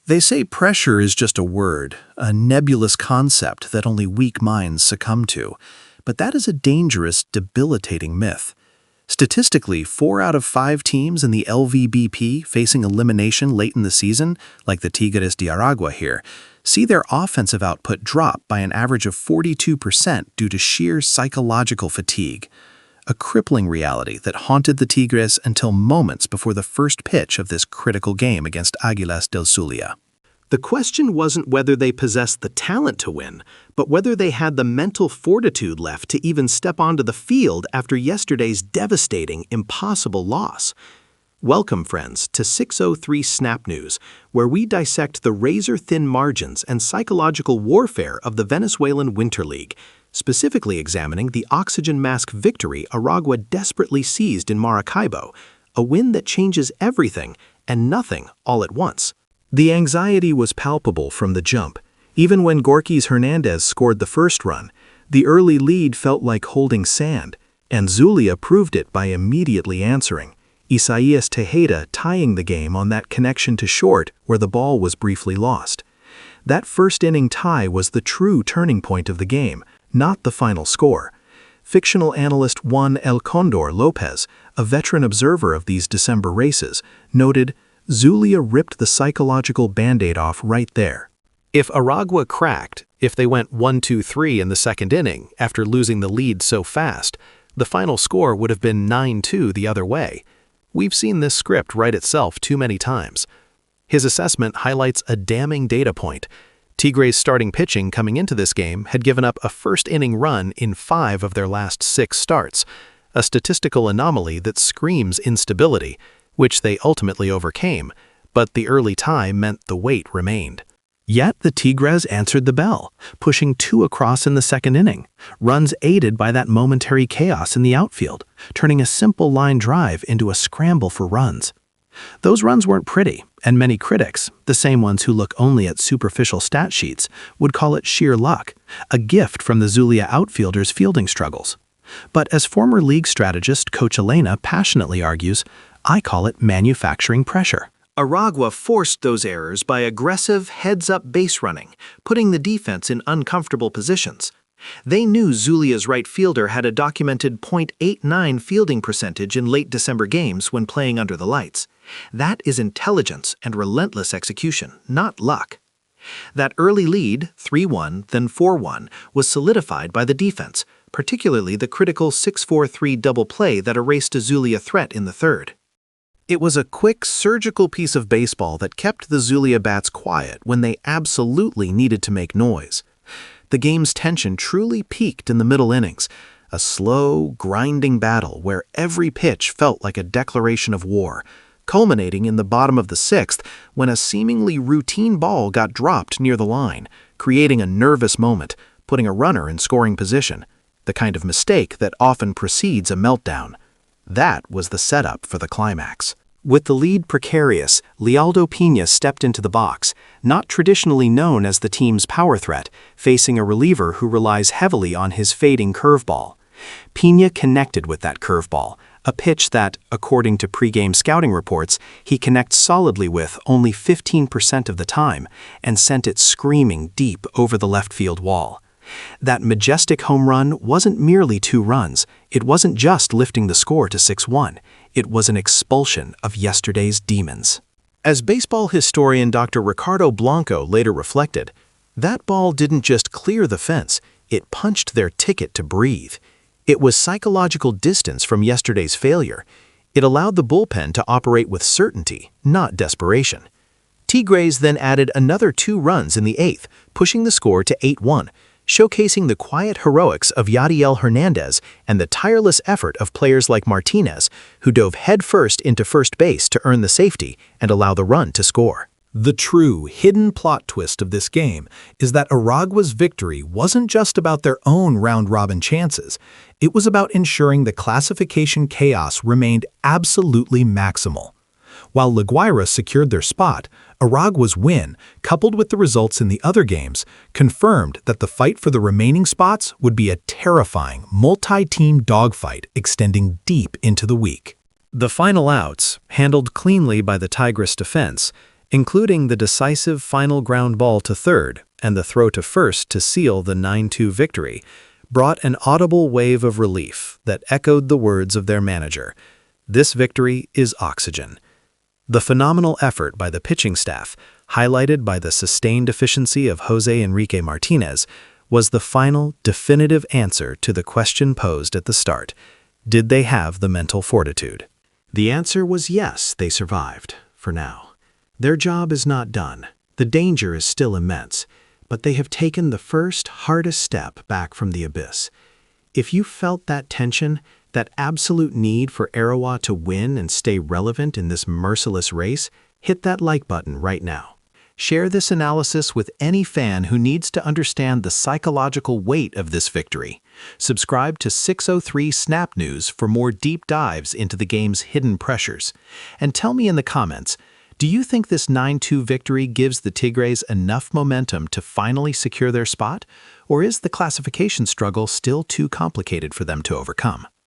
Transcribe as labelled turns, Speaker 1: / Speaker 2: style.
Speaker 1: They say pressure is just a word, a nebulous concept that only weak minds succumb to. But that is a dangerous, debilitating myth. Statistically, 4 out of 5 teams in the LVBP facing elimination late in the season, like the Tigres de Aragua here, see their offensive output drop by an average of 42% due to sheer psychological fatigue. A crippling reality that haunted the Tigres until moments before the first pitch of this critical game against Águilas del Zulia.
Speaker 2: The question wasn't whether they possessed the talent to win, but whether they had the mental fortitude left to even step onto the field after yesterday's devastating, impossible loss. Welcome, friends, to 603 Snap News, where we dissect the razor-thin margins and psychological warfare of the Venezuelan Winter League, specifically examining the oxygen mask victory Aragua desperately seized in Maracaibo, a win that changes everything and nothing all at once. The anxiety was palpable from the jump. Even when Gorkys Hernandez scored the first run, the early lead felt like holding sand, and Zulia proved it by immediately answering, Isaías Tejeda tying the game on that connection to short where the ball was briefly lost. That first-inning tie was the true turning point of the game, not the final score. Fictional analyst Juan El Condor Lopez, a veteran observer of these December races, noted, Zulia ripped the psychological band-aid off right there.
Speaker 3: If Aragua cracked, if they went 1-2-3 in the second inning after losing the lead so fast, the final score would have been 9-2 the other way. We've seen this script write itself too many times. His assessment highlights a damning data point. Tigres' starting pitching coming into this game had given up a first-inning run in 5 of their last 6 starts, a statistical anomaly that screams instability, which they ultimately overcame, but the early tie meant the weight remained.
Speaker 2: Yet the Tigres answered the bell, pushing 2 across in the second inning, runs aided by that momentary chaos in the outfield, turning a simple line drive into a scramble for runs. Those runs weren't pretty, and many critics, the same ones who look only at superficial stat sheets, would call it sheer luck, a gift from the Zulia outfielders' fielding struggles. But as former league strategist Coach Elena passionately argues, I call it manufacturing pressure. Aragua forced those errors by aggressive heads-up base running, putting the defense in uncomfortable positions. They knew Zulia's right fielder had a documented .89 fielding percentage in late December games when playing under the lights. That is intelligence and relentless execution, not luck. That early lead, 3-1, then 4-1, was solidified by the defense, particularly the critical 6-4-3 double play that erased a Zulia threat in the third. It was a quick, surgical piece of baseball that kept the Zulia bats quiet when they absolutely needed to make noise. The game's tension truly peaked in the middle innings, a slow, grinding battle where every pitch felt like a declaration of war, culminating in the bottom of the 6th when a seemingly routine ball got dropped near the line, creating a nervous moment, putting a runner in scoring position, the kind of mistake that often precedes a meltdown. That was the setup for the climax. With the lead precarious, Lealdo Piña stepped into the box, not traditionally known as the team's power threat, facing a reliever who relies heavily on his fading curveball. Piña connected with that curveball, a pitch that, according to pregame scouting reports, he connects solidly with only 15% of the time, and sent it screaming deep over the left field wall. That majestic home run wasn't merely 2 runs. It wasn't just lifting the score to 6-1. It was an expulsion of yesterday's demons. As baseball historian Dr. Ricardo Blanco later reflected, that ball didn't just clear the fence, it punched their ticket to breathe. It was psychological distance from yesterday's failure. It allowed the bullpen to operate with certainty, not desperation. Tigres then added another 2 runs in the 8th, pushing the score to 8-1, showcasing the quiet heroics of Yadiel Hernandez and the tireless effort of players like Martinez, who dove headfirst into first base to earn the safety and allow the run to score. The true, hidden plot twist of this game is that Aragua's victory wasn't just about their own round-robin chances. It was about ensuring the classification chaos remained absolutely maximal. While La Guaira secured their spot, Aragua's win, coupled with the results in the other games, confirmed that the fight for the remaining spots would be a terrifying, multi-team dogfight extending deep into the week. The final outs, handled cleanly by the Tigres defense,
Speaker 3: including the decisive final ground ball to third and the throw to first to seal the 9-2 victory, brought an audible wave of relief that echoed the words of their manager. This victory is oxygen. The phenomenal effort by the pitching staff, highlighted by the sustained efficiency of Jose Enrique Martinez, was the final, definitive answer to the question posed at the start. Did they have the mental fortitude?
Speaker 2: The answer was yes, they survived, for now. Their job is not done. The danger is still immense, but they have taken the first, hardest step back from the abyss. If you felt that tension, that absolute need for Arawa to win and stay relevant in this merciless race, hit that like button right now. Share this analysis with any fan who needs to understand the psychological weight of this victory. Subscribe to 603 Snap News for more deep dives into the game's hidden pressures. And tell me in the comments, do you think this 9-2 victory gives the Tigres enough momentum to finally secure their spot? Or is the classification struggle still too complicated for them to overcome?